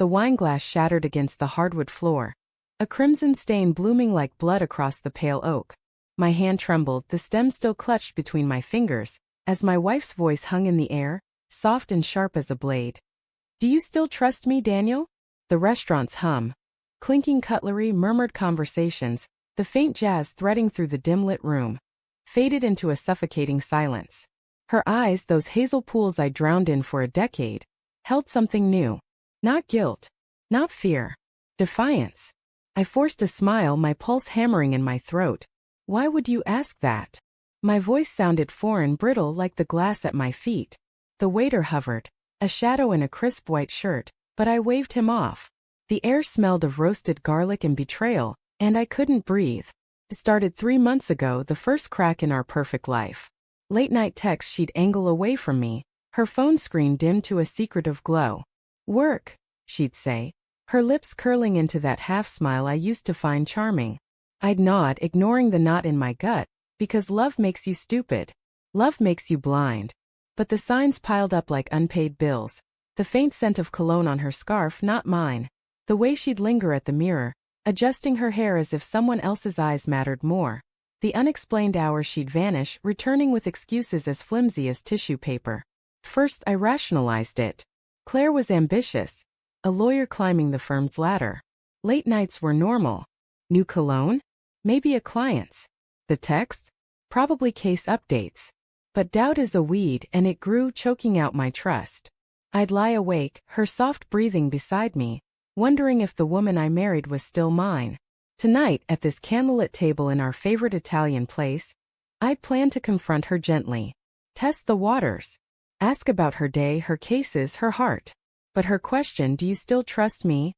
the wine glass shattered against the hardwood floor, a crimson stain blooming like blood across the pale oak. My hand trembled, the stem still clutched between my fingers, as my wife's voice hung in the air, soft and sharp as a blade. "Do you still trust me, Daniel?" The restaurant's hum, clinking cutlery, murmured conversations, the faint jazz threading through the dim-lit room, faded into a suffocating silence. Her eyes, those hazel pools I drowned in for a decade, held something new. Not guilt, not fear, defiance. I forced a smile, my pulse hammering in my throat. "Why would you ask that?" My voice sounded foreign, brittle like the glass at my feet. The waiter hovered, a shadow in a crisp white shirt, but I waved him off. The air smelled of roasted garlic and betrayal, and I couldn't breathe. It started 3 months ago, the first crack in our perfect life. Late-night texts she'd angle away from me, her phone screen dimmed to a secretive glow. "Work," she'd say, her lips curling into that half-smile I used to find charming. I'd nod, ignoring the knot in my gut, because love makes you stupid. Love makes you blind. But the signs piled up like unpaid bills. The faint scent of cologne on her scarf, not mine. The way she'd linger at the mirror, adjusting her hair as if someone else's eyes mattered more. The unexplained hours she'd vanish, returning with excuses as flimsy as tissue paper. First, I rationalized it. Claire was ambitious, a lawyer climbing the firm's ladder. Late nights were normal. New cologne? Maybe a client's. The texts? Probably case updates. But doubt is a weed, and it grew, choking out my trust. I'd lie awake, her soft breathing beside me, wondering if the woman I married was still mine. Tonight, at this candlelit table in our favorite Italian place, I'd planned to confront her gently. Test the waters. Ask about her day, her cases, her heart. But her question, "Do you still trust me?"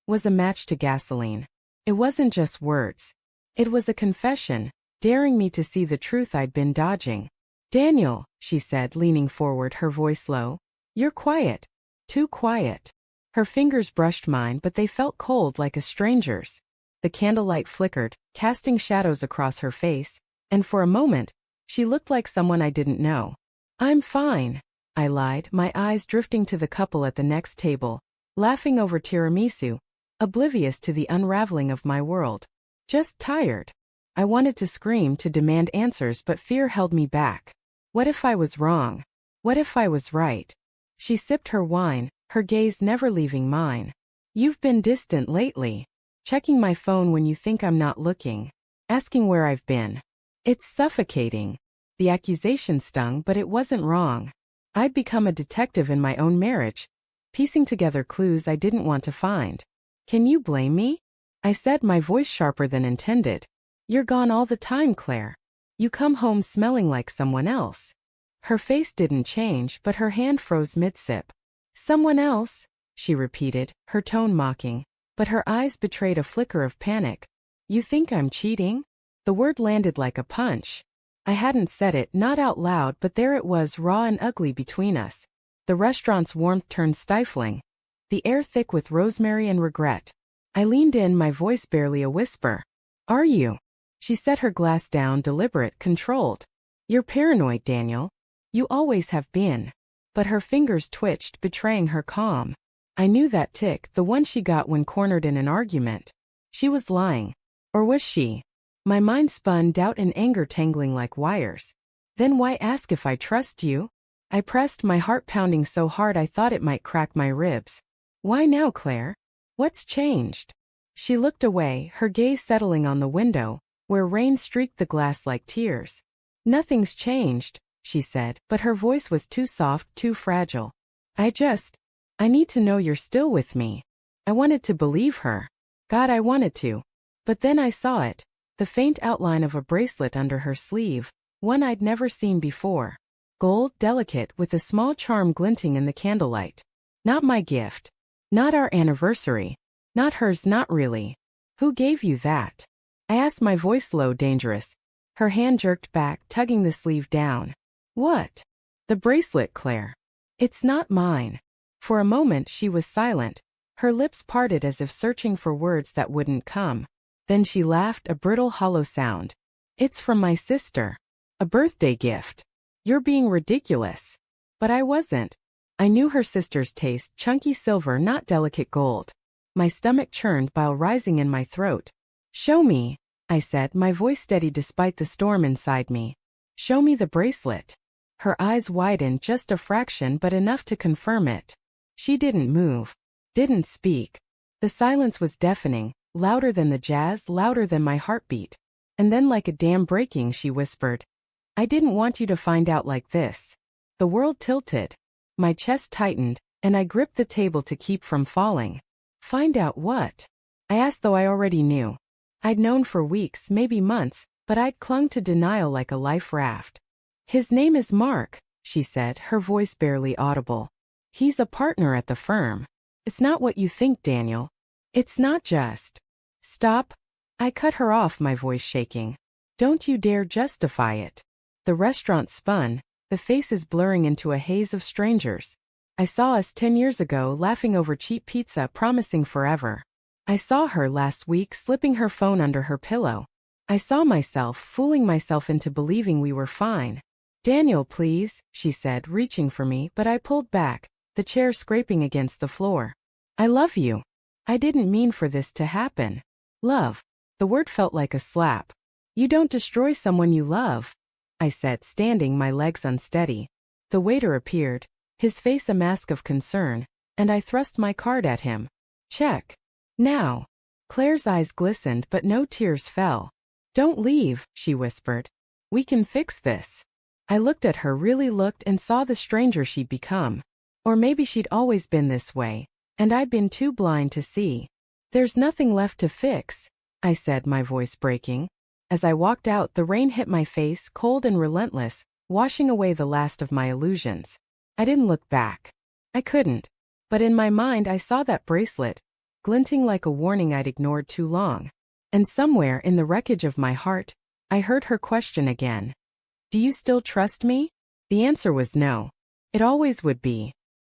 was a match to gasoline. It wasn't just words. It was a confession, daring me to see the truth I'd been dodging. "Daniel," she said, leaning forward, her voice low. "You're quiet. Too quiet." Her fingers brushed mine, but they felt cold, like a stranger's. The candlelight flickered, casting shadows across her face, and for a moment, she looked like someone I didn't know. "I'm fine," I lied, my eyes drifting to the couple at the next table, laughing over tiramisu, oblivious to the unraveling of my world. "Just tired." I wanted to scream, to demand answers, but fear held me back. What if I was wrong? What if I was right? She sipped her wine, her gaze never leaving mine. "You've been distant lately. Checking my phone when you think I'm not looking. Asking where I've been." It's suffocating. The accusation stung, but it wasn't wrong. I'd become a detective in my own marriage, piecing together clues I didn't want to find. "Can you blame me?" I said, my voice sharper than intended. "You're gone all the time, Claire. You come home smelling like someone else." Her face didn't change, but her hand froze mid-sip. "Someone else?" she repeated, her tone mocking, but her eyes betrayed a flicker of panic. "You think I'm cheating?" The word landed like a punch. I hadn't said it, not out loud, but there it was, raw and ugly between us. The restaurant's warmth turned stifling, the air thick with rosemary and regret. I leaned in, my voice barely a whisper. "Are you?" She set her glass down, deliberate, controlled. "You're paranoid, Daniel. You always have been." But her fingers twitched, betraying her calm. I knew that tick, the one she got when cornered in an argument. She was lying. Or was she? My mind spun, doubt and anger tangling like wires. "Then why ask if I trust you?" I pressed, my heart pounding so hard I thought it might crack my ribs. "Why now, Claire? What's changed?" She looked away, her gaze settling on the window, where rain streaked the glass like tears. "Nothing's changed," she said, but her voice was too soft, too fragile. I need to know you're still with me." I wanted to believe her. God, I wanted to. But then I saw it. The faint outline of a bracelet under her sleeve, one I'd never seen before. Gold, delicate, with a small charm glinting in the candlelight. Not my gift. Not our anniversary. Not hers, not really. "Who gave you that?" I asked, my voice low, dangerous. Her hand jerked back, tugging the sleeve down. "What?" "The bracelet, Claire. It's not mine." For a moment she was silent, her lips parted as if searching for words that wouldn't come. Then she laughed, a brittle, hollow sound. "It's from my sister. A birthday gift." "You're being ridiculous." But I wasn't. I knew her sister's taste, chunky silver, not delicate gold. My stomach churned, bile rising in my throat. Show me, I said, my voice steady despite the storm inside me. Show me the bracelet. Her eyes widened just a fraction, but enough to confirm it. She didn't move, didn't speak. The silence was deafening, louder than the jazz, louder than my heartbeat. And then, like a dam breaking, she whispered, I didn't want you to find out like this. The world tilted. My chest tightened, and I gripped the table to keep from falling. Find out what? I asked, though I already knew. I'd known for weeks, maybe months, but I'd clung to denial like a life raft. His name is Mark, she said, her voice barely audible. He's a partner at the firm. It's not what you think, Daniel. It's not just. Stop. I cut her off, my voice shaking. Don't you dare justify it. The restaurant spun, the faces blurring into a haze of strangers. I saw us 10 years ago laughing over cheap pizza, promising forever. I saw her last week slipping her phone under her pillow. I saw myself fooling myself into believing we were fine. Daniel, please, she said, reaching for me, but I pulled back, the chair scraping against the floor. I love you. I didn't mean for this to happen. Love. The word felt like a slap. You don't destroy someone you love, I said, standing, my legs unsteady. The waiter appeared, his face a mask of concern, and I thrust my card at him. Check. Now. Claire's eyes glistened, but no tears fell. Don't leave, she whispered. We can fix this. I looked at her, really looked, and saw the stranger she'd become. Or maybe she'd always been this way, and I'd been too blind to see. There's nothing left to fix, I said, my voice breaking. As I walked out, the rain hit my face, cold and relentless, washing away the last of my illusions. I didn't look back. I couldn't. But in my mind I saw that bracelet, glinting like a warning I'd ignored too long. And somewhere in the wreckage of my heart, I heard her question again. Do you still trust me? The answer was no. It always would be.